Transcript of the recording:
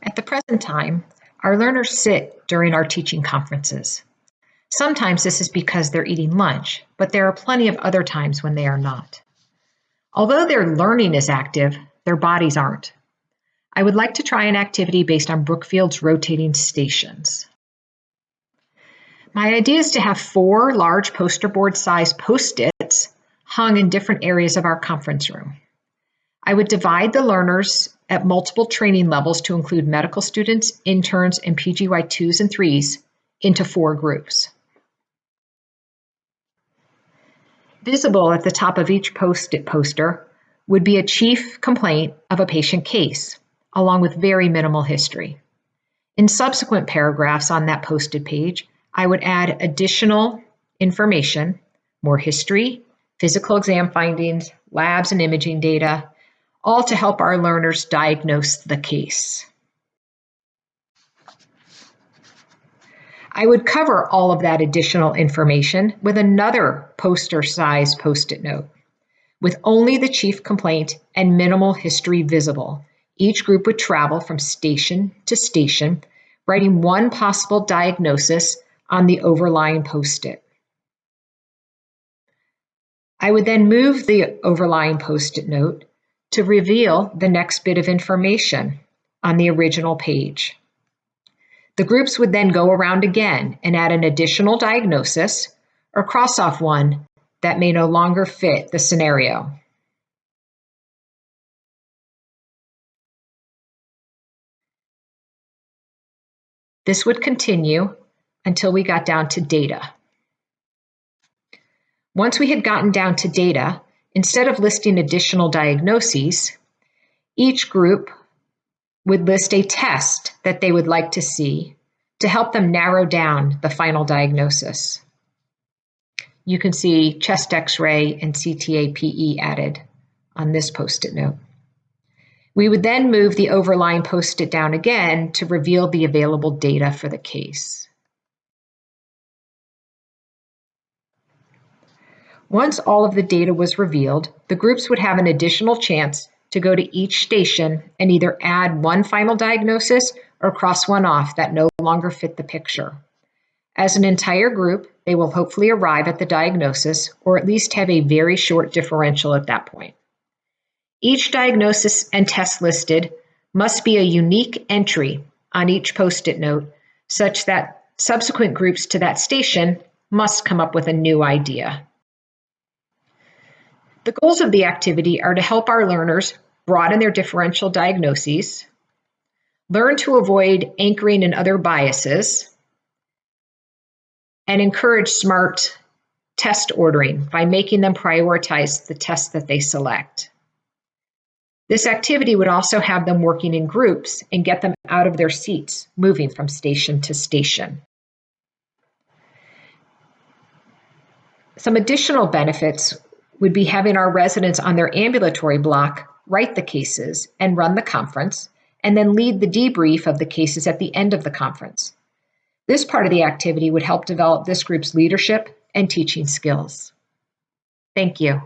At the present time, our learners sit during our teaching conferences. Sometimes this is because they're eating lunch, but there are plenty of other times when they are not. Although their learning is active, their bodies aren't. I would like to try an activity based on Brookfield's rotating stations. My idea is to have 4 large poster board size Post-its hung in different areas of our conference room. I would divide the learners at multiple training levels to include medical students, interns, and PGY 2s and 3s into 4 groups. Visible at the top of each Post-it poster would be a chief complaint of a patient case, along with very minimal history. In subsequent paragraphs on that Post-it page, I would add additional information, more history, physical exam findings, labs and imaging data, all to help our learners diagnose the case. I would cover all of that additional information with another poster-size Post-it note. With only the chief complaint and minimal history visible, each group would travel from station to station, writing one possible diagnosis on the overlying Post-it. I would then move the overlying Post-it note to reveal the next bit of information on the original page. The groups would then go around again and add an additional diagnosis or cross off one that may no longer fit the scenario. This would continue until we got down to data. Once we had gotten down to data, instead of listing additional diagnoses, each group would list a test that they would like to see to help them narrow down the final diagnosis. You can see chest X-ray and CTA-PE added on this Post-it note. We would then move the overlying Post-it down again to reveal the available data for the case. Once all of the data was revealed, the groups would have an additional chance to go to each station and either add one final diagnosis or cross one off that no longer fit the picture. As an entire group, they will hopefully arrive at the diagnosis or at least have a very short differential at that point. Each diagnosis and test listed must be a unique entry on each Post-it note such that subsequent groups to that station must come up with a new idea. The goals of the activity are to help our learners broaden their differential diagnoses, learn to avoid anchoring in other biases, and encourage smart test ordering by making them prioritize the tests that they select. This activity would also have them working in groups and get them out of their seats, moving from station to station. Some additional benefits would be having our residents on their ambulatory block write the cases and run the conference, and then lead the debrief of the cases at the end of the conference. This part of the activity would help develop this group's leadership and teaching skills. Thank you.